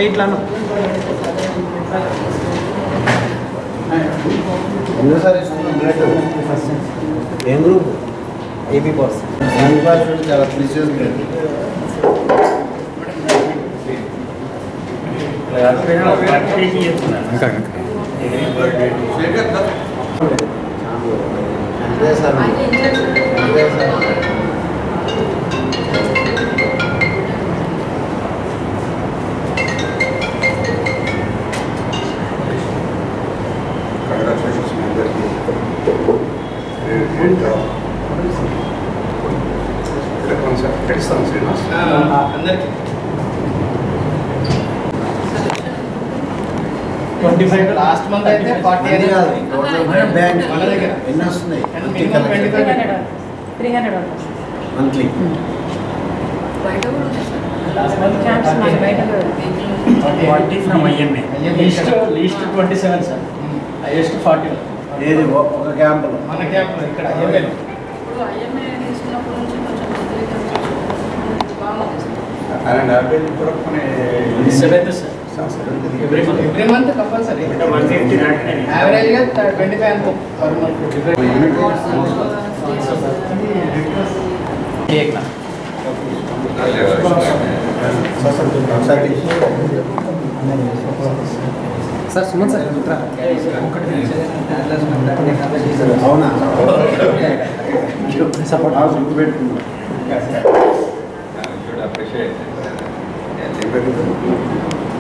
ఇట్లాను ఏం group AB boss చాలా precious blood అంతే సార్ అందరికి 25 లాస్ట్ మంత్ అయితే 40 అని కాదు టోటల్ బ్యాంక్ మన దగ్గర ఎన్ని వస్తున్నాయి 300 మంత్లీ బయట కూడా లాస్ట్ మంత్ క్యాంప్స్ మన బయట 40 from IMA least 27 sir highest 40 ఏది ఒక క్యాంప్ లో మన క్యాంప్ లో ఇక్కడ ఐఎంఏ లో ఐఎంఏ తీసుకున్నప్పుడు నుంచి కొంచెం బాగుంది సార్ అండ్ అబిల్ కూడా కొనే 7th sir every month compulsory 150 average ga 25 అనుకో per month एक ना सर सुमन सर అవునా సపోర్ట్ హౌస్ పెట్టుకున్నా should appreciate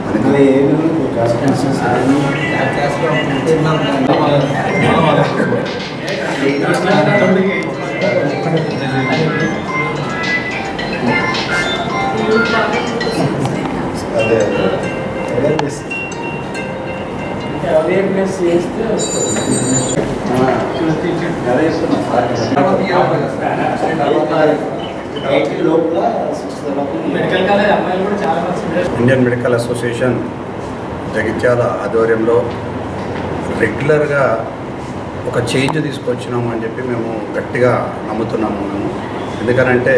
మనకి ఏమో కాన్స్టిట్యూషన్స్ అన్ని క్లాస్ లో ఇంటర్నల్ అదే అవేర్నెస్ చేస్తే వస్తుంది ఇండియన్ మెడికల్ అసోసియేషన్ జగిత్యాల ఆధ్వర్యంలో రెగ్యులర్గా ఒక చేంజ్ తీసుకొచ్చినాము అని చెప్పి మేము గట్టిగా నమ్ముతున్నాము. మేము ఎందుకనంటే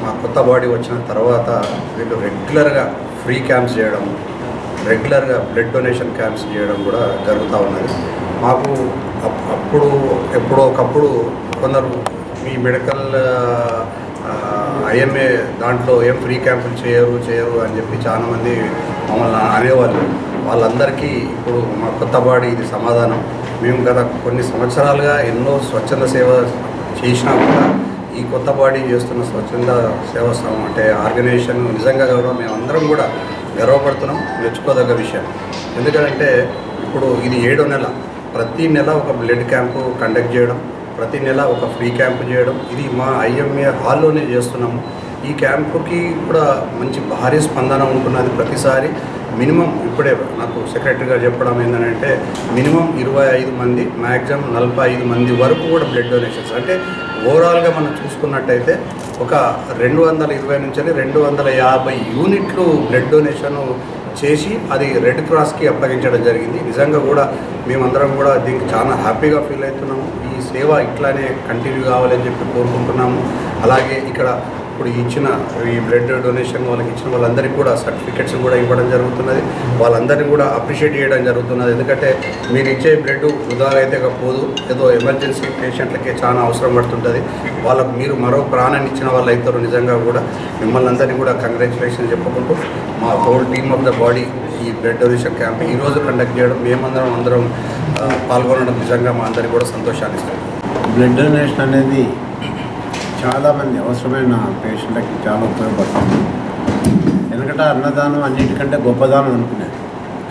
మా కొత్త బాడీ వచ్చిన తర్వాత వీళ్ళు రెగ్యులర్గా ఫ్రీ క్యాంప్స్ చేయడం, రెగ్యులర్గా బ్లడ్ డొనేషన్ క్యాంప్స్ చేయడం కూడా జరుగుతూ ఉన్నది. మాకు అప్పుడు ఎప్పుడో ఒకప్పుడు కొందరు మీ మెడికల్ ఐఎంఏ దాంట్లో ఏం ఫ్రీ క్యాంపులు చేయరు అని చెప్పి చాలామంది మమ్మల్ని అనేవాళ్ళు. వాళ్ళందరికీ ఇప్పుడు మా కొత్త బాడీ ఇది సమాధానం. మేము గత కొన్ని సంవత్సరాలుగా ఎన్నో స్వచ్ఛంద సేవ చేసినా కూడా ఈ కొత్త బాడీ చేస్తున్న స్వచ్ఛంద సేవ అంటే ఆర్గనైజేషన్ నిజంగా మేమందరం కూడా గర్వపడుతున్నాం, మెచ్చుకోదగ్గ విషయం. ఎందుకంటే ఇప్పుడు ఇది 7వ నెల, ప్రతి నెల ఒక బ్లడ్ క్యాంపు కండక్ట్ చేయడం, ప్రతి నెల ఒక ఫ్రీ క్యాంపు చేయడం, ఇది మా ఐఎంఏ హాల్లోనే చేస్తున్నాము. ఈ క్యాంపుకి కూడా మంచి భారీ స్పందన ఉంటున్నది. ప్రతిసారి మినిమం ఇప్పుడే నాకు సెక్రటరీ గారు చెప్పడం ఏంటంటే మినిమం 25 మంది, మ్యాక్సిమం 45 మంది వరకు కూడా బ్లడ్ డొనేషన్స్. అంటే ఓవరాల్గా మనం చూసుకున్నట్టయితే ఒక 220 నుంచి 250 యూనిట్లు బ్లడ్ డొనేషన్ చేసి అది రెడ్ క్రాస్కి అప్పగించడం జరిగింది. నిజంగా కూడా మేమందరం కూడా దీనికి చాలా హ్యాపీగా ఫీల్ అవుతున్నాము. ఈ సేవ ఇట్లానే కంటిన్యూ కావాలని చెప్పి కోరుకుంటున్నాము. అలాగే ఇక్కడ ఇప్పుడు ఇచ్చిన ఈ బ్లడ్ డొనేషన్ వాళ్ళకి ఇచ్చిన వాళ్ళందరికీ కూడా సర్టిఫికెట్స్ కూడా ఇవ్వడం జరుగుతున్నది. వాళ్ళందరినీ కూడా అప్రిషియేట్ చేయడం జరుగుతున్నది. ఎందుకంటే మీరు ఇచ్చే బ్లడ్ వృధాగా అయితే పోదు, ఏదో ఎమర్జెన్సీ పేషెంట్లకే చాలా అవసరం పడుతుంటుంది. వాళ్ళకు మీరు మరో ప్రాణాన్ని ఇచ్చిన వాళ్ళు అవుతారు. నిజంగా కూడా మిమ్మల్ని అందరినీ కూడా కంగ్రాచులేషన్ చెప్పుకుంటూ మా whole team of the body ఈ బ్లడ్ డొనేషన్ క్యాంప్ ఈరోజు కండక్ట్ చేయడం, మేమందరం పాల్గొనడం నిజంగా మా అందరికీ కూడా సంతోషాన్ని ఇస్తుంది. బ్లడ్ డొనేషన్ అనేది చాలామంది అవసరమైన పేషెంట్లకి చాలా ఉపయోగపడుతుంది. ఎందుకంటే అన్నదానం అన్నిటికంటే గొప్పదానం అనుకునేది,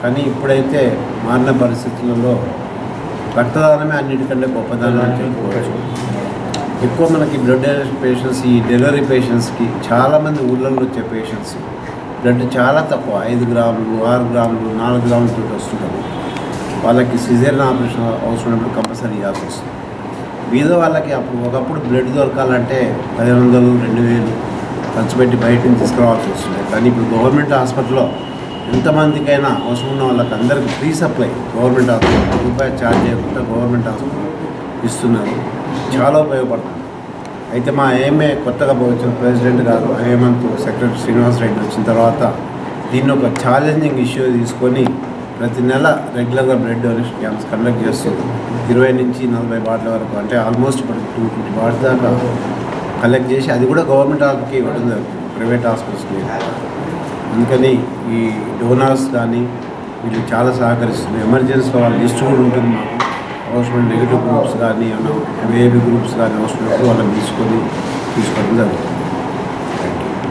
కానీ ఇప్పుడైతే మారిన పరిస్థితులలో రక్తదానమే అన్నిటికంటే గొప్పదానం అని చెప్పుకోవచ్చు. ఎక్కువ మనకి బ్లడ్ డొనేషన్ పేషెంట్స్, ఈ డెలివరీ పేషెంట్స్కి చాలామంది ఊళ్ళల్లో వచ్చే పేషెంట్స్ బ్లడ్ చాలా తక్కువ, 5 గ్రాములు 6 గ్రాములు 4 గ్రాములతో వస్తుంటారు. వాళ్ళకి సిజేరియన్ ఆపరేషన్ అవసరమైనప్పుడు కంపల్సరీ ఇవ్వాల్సి వస్తుంది. బీద వాళ్ళకి ఒకప్పుడు బ్లడ్ దొరకాలంటే 1500 2000 ఖర్చు పెట్టి బయట నుంచి తీసుకురావాల్సి వస్తుంది. కానీ ఇప్పుడు గవర్నమెంట్ హాస్పిటల్లో ఎంతమందికైనా అవసరం ఉన్న వాళ్ళకి అందరికీ ఫ్రీ సప్లై గవర్నమెంట్ హాస్పిటల్ రూపాయి ఛార్జ్ చేయకుండా గవర్నమెంట్ హాస్పిటల్ ఇస్తున్నారు. చాలా ఉపయోగపడుతుంది. అయితే మా ఏఎంఏ కొత్తగా వచ్చిన ప్రెసిడెంట్ గారు హేమంత్, సెక్రటరీ శ్రీనివాస్ రెడ్డి వచ్చిన తర్వాత దీన్ని ఒక ఛాలెంజింగ్ ఇష్యూ తీసుకొని ప్రతి నెల రెగ్యులర్గా బ్లడ్ డొనేషన్ క్యాంప్స్ కండక్ట్ చేస్తుంది. 20 నుంచి 40 బాటిల వరకు, అంటే ఆల్మోస్ట్ ఇప్పుడు 250 బాటిల్ దాకా కలెక్ట్ చేసి అది కూడా గవర్నమెంట్ హాస్పిటల్కి ఇవ్వడం జరుగుతుంది, ప్రైవేట్ హాస్పిటల్స్కి. అందుకని ఈ డోనర్స్ కానీ వీళ్ళు చాలా సహకరిస్తున్నారు. ఎమర్జెన్సీలో వాళ్ళ లిస్ట్ కూడా ఉంటుంది మాకు. అవసరమైన నెగిటివ్ గ్రూప్స్ కానీ ఏమైనా వేబీ గ్రూప్స్ కానీ అవసరమైనప్పుడు వాళ్ళని తీసుకోవడం జరుగుతుంది.